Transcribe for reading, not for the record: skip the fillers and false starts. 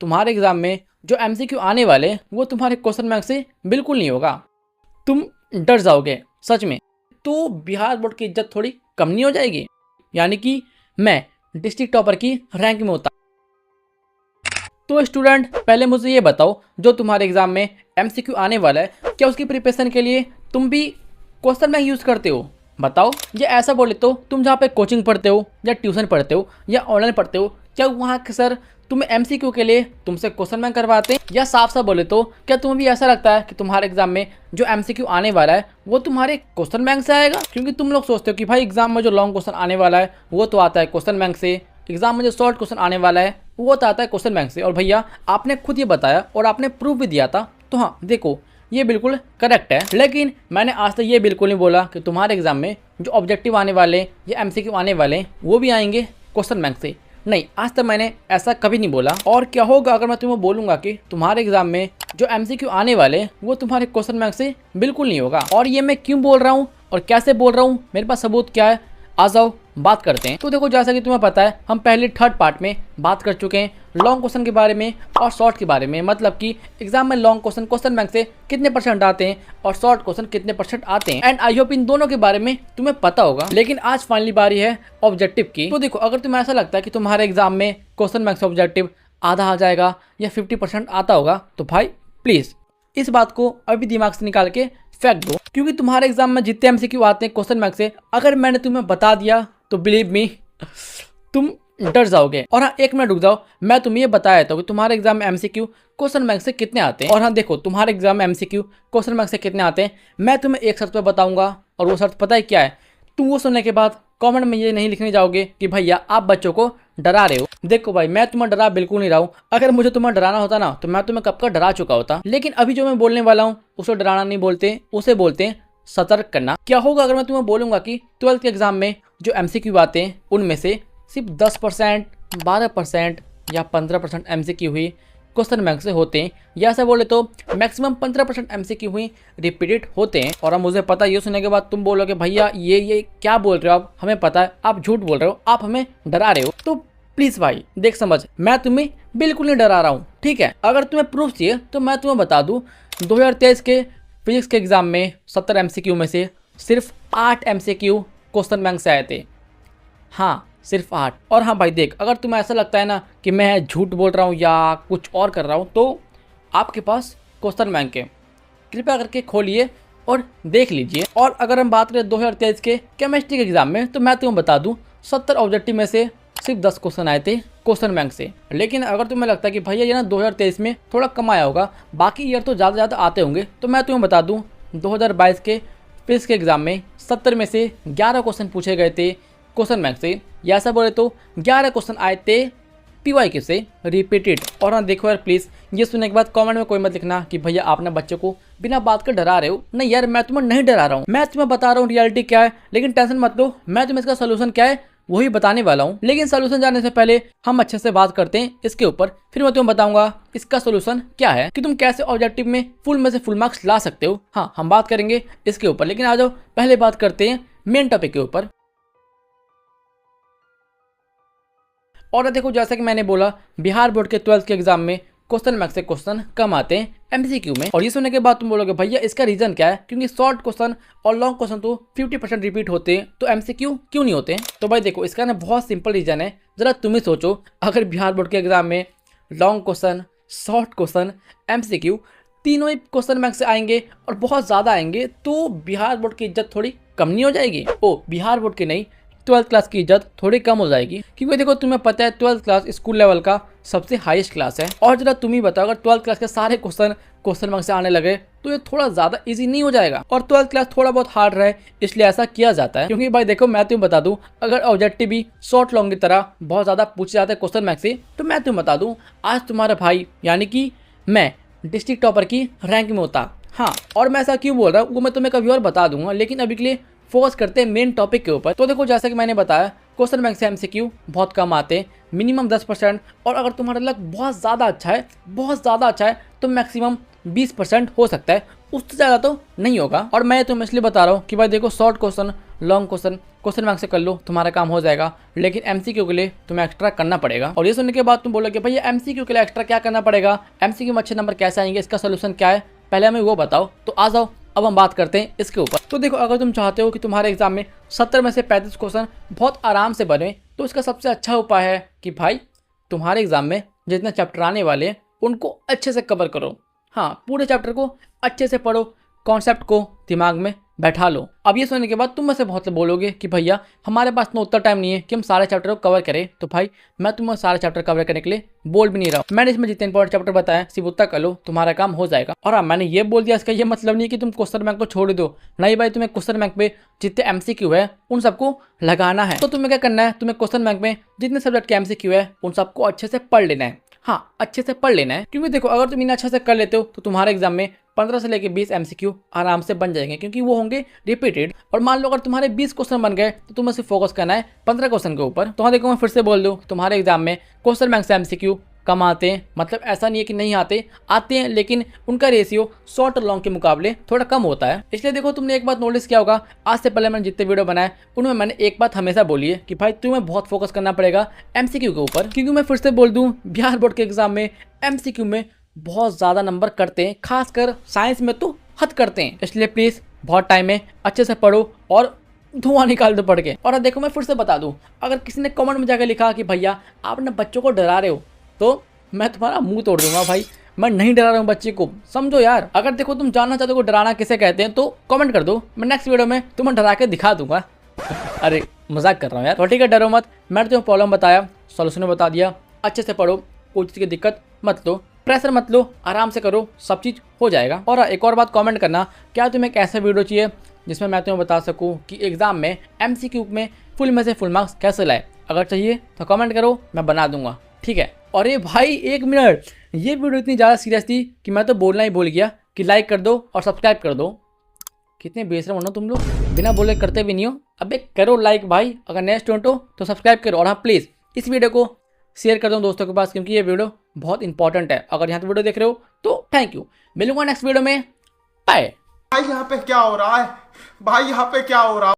तुम्हारे एग्जाम में जो एमसीक्यू आने वाले हैं वो तुम्हारे क्वेश्चन बैंक से बिल्कुल नहीं होगा। तुम डर जाओगे सच में, तो बिहार बोर्ड की इज्जत थोड़ी कम नहीं हो जाएगी? यानी कि मैं डिस्ट्रिक्ट टॉपर की रैंक में होता। तो स्टूडेंट पहले मुझे ये बताओ, जो तुम्हारे एग्जाम में एमसीक्यू आने वाला है क्या उसकी प्रिपरेशन के लिए तुम भी क्वेश्चन बैंक यूज़ करते हो? बताओ। या ऐसा बोले तो तुम जहाँ पे कोचिंग पढ़ते हो या ट्यूशन पढ़ते हो या ऑनलाइन पढ़ते हो, क्या वहाँ के सर तुम्हें एमसीक्यू के लिए तुमसे क्वेश्चन बैंक करवाते हैं? या साफ साफ बोले तो क्या तुम्हें भी ऐसा लगता है कि तुम्हारे एग्जाम में जो एमसीक्यू आने वाला है वो तुम्हारे क्वेश्चन बैंक से आएगा? क्योंकि तुम लोग सोचते हो कि भाई एग्जाम में जो लॉन्ग क्वेश्चन आने वाला है वो तो आता है क्वेश्चन बैंक से, एग्जाम में जो शॉर्ट क्वेश्चन आने वाला है वो तो आता है क्वेश्चन बैंक से। और भैया आपने खुद ये बताया और आपने प्रूफ भी दिया था, तो हाँ देखो ये बिल्कुल करेक्ट है। लेकिन मैंने आज तक ये बिल्कुल नहीं बोला कि तुम्हारे एग्जाम में जो ऑब्जेक्टिव आने वाले या एमसीक्यू आने वाले वो भी आएंगे क्वेश्चन बैंक से। नहीं, आज तक मैंने ऐसा कभी नहीं बोला। और क्या होगा अगर मैं तुम्हें बोलूंगा कि तुम्हारे एग्जाम में जो एमसीक्यू आने वाले वो तुम्हारे क्वेश्चन बैंक से बिल्कुल नहीं होगा? और ये मैं क्यों बोल रहा हूँ और कैसे बोल रहा हूँ, मेरे पास सबूत क्या है, आ जाओ बात करते हैं। तो देखो, जैसा कि तुम्हें पता है हम पहले थर्ड पार्ट में बात कर चुके हैं लॉन्ग क्वेश्चन के बारे में और शॉर्ट के बारे में। मतलब कि एग्जाम में लॉन्ग क्वेश्चन क्वेश्चन बैंक से कितने परसेंट आते हैं और शॉर्ट क्वेश्चन कितने परसेंट आते हैं। एंड आई होप इन दोनों के बारे में तुम्हें पता होगा। लेकिन आज फाइनली बारी है ऑब्जेक्टिव की। तो देखो, अगर तुम्हें ऐसा लगता है कि तुम्हारे एग्जाम में क्वेश्चन बैंक से ऑब्जेक्टिव आधा आ जाएगा या 50% आता होगा, तो भाई प्लीज इस बात को अभी दिमाग से निकाल के फेंक दो। क्योंकि तुम्हारे एग्जाम में जितने एमसीक्यू आते हैं क्वेश्चन बैंक से, अगर मैंने तुम्हें बता दिया तो बिलीव मी तुम डर जाओगे। और हाँ, एक मिनट रुक जाओ, मैं तुम्हें ये बताया देता हूँ कि तुम्हारे एग्जाम में एमसीक्यू क्वेश्चन बैंक से कितने आते हैं। और हाँ देखो, तुम्हारे एग्जाम में एमसीक्यू क्वेश्चन बैंक से कितने आते हैं मैं तुम्हें एक शर्त पे बताऊंगा, और वो शर्त पता है क्या है? तुम वो सुनने के बाद कमेंट में ये नहीं लिखने जाओगे कि भैया आप बच्चों को डरा रहे हो। देखो भाई, मैं तुम्हें डरा बिल्कुल नहीं रहा हूँ। अगर मुझे तुम्हें डराना होता ना तो मैं तुम्हें कब का डरा चुका होता। लेकिन अभी जो मैं बोलने वाला हूँ उसे डराना नहीं बोलते, उसे बोलते हैं सतर्क करना। क्या होगा अगर मैं तुम्हें बोलूंगा कि 12th के एग्जाम में जो एमसीक्यू आते हैं उनमें से सिर्फ 10%, 12% या 15% एमसीक्यू हुई क्वेश्चन बैंक से होते हैं, या ऐसा बोले तो मैक्सिमम 15% एमसीक्यू हुई रिपीटेड होते हैं। और अब मुझे पता, ये सुनने के बाद तुम बोलोगे भैया ये क्या बोल रहे हो आप, हमें पता है आप झूठ बोल रहे हो, आप हमें डरा रहे हो। तो प्लीज भाई देख समझ, मैं तुम्हें बिल्कुल नहीं डरा रहा हूँ, ठीक है? अगर तुम्हें प्रूफ चाहिए तो मैं तुम्हें बता दूँ, 2023 के फिजिक्स के एग्जाम में 70 एमसीक्यू में से सिर्फ 8 एमसीक्यू क्वेश्चन बैंक से आए थे। हाँ, सिर्फ 8। और हाँ भाई देख, अगर तुम्हें ऐसा लगता है ना कि मैं झूठ बोल रहा हूँ या कुछ और कर रहा हूँ, तो आपके पास क्वेश्चन बैंक है, कृपया करके खोलिए और देख लीजिए। और अगर हम बात करें 2023 के केमिस्ट्री के एग्जाम में, तो मैं तुम्हें बता दूँ 70 ऑब्जेक्टिव में से सिर्फ 10 क्वेश्चन आए थे क्वेश्चन बैंक से। लेकिन अगर तुम्हें लगता है कि भैया ये ना 2023 में थोड़ा कम आया होगा, बाकी ईयर तो ज़्यादा आते होंगे, तो मैं तुम्हें बता दूँ 2022 के फिजिक्स के एग्जाम में 70 में से 11 क्वेश्चन पूछे गए थे क्वेश्चन बैंक से, या ऐसा बोले तो 11 क्वेश्चन आए थे पीवाईक्यू से रिपीटेड। और हाँ देखो यार, प्लीज़ ये सुनने के बाद कमेंट में कोई मत लिखना कि भैया आपने बच्चों को बिना बात कर डरा रहे हो। नहीं यार, मैं तुम्हें नहीं डरा रहा हूँ, मैं तुम्हें बता रहा हूँ रियलिटी क्या है। लेकिन टेंशन मत लो, मैं तुम्हें इसका सोल्यूशन क्या है वही बताने वाला हूँ। लेकिन सोल्यूशन जानने से पहले हम अच्छे से बात करते हैं इसके ऊपर, फिर मैं तुम्हें बताऊंगा इसका सोल्यूशन क्या है, कि तुम कैसे ऑब्जेक्टिव में से फुल मार्क्स ला सकते हो। हाँ, हम बात करेंगे इसके ऊपर, लेकिन आ जाओ पहले बात करते हैं मेन टॉपिक के ऊपर। और देखो, जैसा कि मैंने बोला, बिहार बोर्ड के 12th के एग्जाम में क्वेश्चन बैंक से क्वेश्चन कम आते हैं एमसीक्यू में। और ये सुनने के बाद तुम बोलोगे भैया इसका रीजन क्या है? क्योंकि शॉर्ट क्वेश्चन और लॉन्ग क्वेश्चन तो 50% रिपीट होते हैं, तो एमसीक्यू क्यों नहीं होते हैं? तो भाई देखो, इसका ना बहुत सिंपल रीजन है। जरा तुम ही सोचो, अगर बिहार बोर्ड के एग्जाम में long question, short question, MCQ तीनों ही क्वेश्चन बैंक से आएंगे और बहुत ज़्यादा आएंगे, तो बिहार बोर्ड की इज्जत थोड़ी कम नहीं हो जाएगी? ओ, बिहार बोर्ड की नहीं, 12th क्लास की इज्जत थोड़ी कम हो जाएगी। क्योंकि देखो, तुम्हें पता है 12th क्लास स्कूल लेवल का सबसे हाईएस्ट क्लास है। और जरा तुम ही बताओ, अगर 12th क्लास के सारे क्वेश्चन बैंक से आने लगे तो ये थोड़ा ज़्यादा इजी नहीं हो जाएगा? और 12th क्लास थोड़ा बहुत हार्ड रहे, इसलिए ऐसा किया जाता है। क्योंकि भाई देखो, मैं तुम्हें बता दूं, अगर ऑब्जेक्टिव भी शॉर्ट लॉन्ग की तरह बहुत ज़्यादा पूछे जाते हैं क्वेश्चन बैंक से, तो मैं तुम्हें बता दूँ आज तुम्हारा भाई यानी कि मैं डिस्ट्रिक्ट टॉपर की रैंक में होता। हाँ, और मैं ऐसा क्यों बोल रहा हूँ वो मैं तुम्हें कभी और बता दूंगा, लेकिन अभी के लिए फोकस करते हैं मेन टॉपिक के ऊपर। तो देखो, जैसा कि मैंने बताया, क्वेश्चन बैंक से एमसीक्यू बहुत कम आते हैं, मिनिमम 10%। और अगर तुम्हारा लक बहुत ज़्यादा अच्छा है तो मैक्सिमम 20% हो सकता है, उससे ज़्यादा तो नहीं होगा। और मैं तुम्हें इसलिए बता रहा हूँ कि भाई देखो, short question long question bank से कर लो, तुम्हारा काम हो जाएगा। लेकिन एमसीक्यू के लिए तुम्हें एक्स्ट्रा करना पड़ेगा। और ये सुनने के बाद तुम बोलोगे भैया एमसीक्यू के लिए एक्स्ट्रा क्या करना पड़ेगा, एमसीक्यू में अच्छे नंबर कैसे आएंगे, इसका सोल्यूशन क्या है, पहले हमें वो बताओ। तो आ जाओ, अब हम बात करते हैं इसके ऊपर। तो देखो, अगर तुम चाहते हो कि तुम्हारे एग्जाम में 70 में से 35 क्वेश्चन बहुत आराम से बने, तो इसका सबसे अच्छा उपाय है कि भाई तुम्हारे एग्जाम में जितने चैप्टर आने वाले हैं उनको अच्छे से कवर करो। हाँ, पूरे चैप्टर को अच्छे से पढ़ो, कॉन्सेप्ट को दिमाग में बैठा लो। अब ये सुनने के बाद तुम में से बहुत लोग बोलोगे कि भैया हमारे पास ना उतना टाइम नहीं है कि हम सारे चैप्टर को कवर करें। तो भाई मैं तुम्हें सारे चैप्टर कवर करने के लिए बोल भी नहीं रहा हूँ। मैंने इसमें जितने इंपॉर्टेंट चैप्टर बताया सिर्फ उतना कर लो, तुम्हारा काम हो जाएगा। और हाँ, मैंने ये बोल दिया, इसका ये मतलब नहीं कि तुम क्वेश्चन बैंक को छोड़ दो। नहीं भाई, तुम्हें क्वेश्चन बैंक पे जितने एमसीक्यू है उन सबको लगाना है। तो तुम्हें क्या करना है, तुम्हें क्वेश्चन बैंक में जितने सब्जेक्ट के एमसीक्यू है उन सबको अच्छे से पढ़ लेना है। हाँ, अच्छे से पढ़ लेना है, क्योंकि देखो अगर तुम इन्हें अच्छे से कर लेते हो तो तुम्हारे एग्जाम में 15 से लेकर 20 एमसीक्यू आराम से बन जाएंगे, क्योंकि वो होंगे रिपीटेड। और मान लो अगर तुम्हारे 20 क्वेश्चन बन गए तो तुम्हें सिर्फ फोकस करना है 15 क्वेश्चन के ऊपर। तो हाँ देखो, मैं फिर से बोल दूँ, तुम्हारे एग्जाम में क्वेश्चन बैंक से एमसीक्यू कम आते हैं, मतलब ऐसा नहीं है कि नहीं आते हैं, लेकिन उनका रेशियो शॉर्ट और लॉन्ग के मुकाबले थोड़ा कम होता है। इसलिए देखो, तुमने एक बात नोटिस किया होगा, आज से पहले मैंने जितने वीडियो बनाए उनमें मैंने एक बात हमेशा बोली है कि भाई तुम्हें बहुत फोकस करना पड़ेगा एमसीक्यू के ऊपर। क्योंकि मैं फिर से बोल दूं, बिहार बोर्ड के एग्जाम में एमसीक्यू में बहुत ज़्यादा नंबर करते हैं, खासकर साइंस में तो हद करते हैं। इसलिए प्लीज़ बहुत टाइम है, अच्छे से पढ़ो और धुआं निकाल दो पढ़ के। और देखो, मैं फिर से बता दूं, अगर किसी ने कमेंट में जाकर लिखा कि भैया आप अपने बच्चों को डरा रहे हो, तो मैं तुम्हारा मुंह तोड़ दूंगा। भाई मैं नहीं डरा रहा हूँ बच्चे को, समझो यार। अगर देखो तुम जानना चाहते हो डराना किसे कहते हैं तो कमेंट कर दो, मैं नेक्स्ट वीडियो में तुम्हें डरा के दिखा दूंगा। अरे मजाक कर रहा हूँ यार। तो ठीक है, डरो मत, मैंने तुम्हें प्रॉब्लम बताया, सॉल्यूशन बता दिया। अच्छे से पढ़ो, कोई चीज़ की दिक्कत मत लो, प्रेशर मत लो, आराम से करो, सब चीज़ हो जाएगा। और एक और बात कमेंट करना, क्या तुम्हें एक ऐसा वीडियो चाहिए जिसमें मैं तुम्हें बता सकूँ कि एग्जाम में एमसीक्यू में फुल में से फुल मार्क्स कैसे लाए। अगर चाहिए तो कमेंट करो, मैं बना दूंगा, ठीक है। और ये भाई 1 मिनट, ये वीडियो इतनी ज़्यादा सीरियस थी कि मैं तो बोलना ही भूल गया कि लाइक कर दो और सब्सक्राइब कर दो। कितने बेशरम हो ना तुम लोग, बिना बोले करते भी नहीं हो। अबे करो लाइक भाई, अगर नए स्टूडेंट हो तो सब्सक्राइब करो। और हाँ प्लीज़ इस वीडियो को शेयर कर दो दोस्तों के पास, क्योंकि ये वीडियो बहुत इंपॉर्टेंट है। अगर यहाँ तक वीडियो देख रहे हो तो थैंक यू, मिलूंगा नेक्स्ट वीडियो में, बाय। भाई यहाँ पे क्या हो रहा है, भाई यहाँ पे क्या हो रहा है।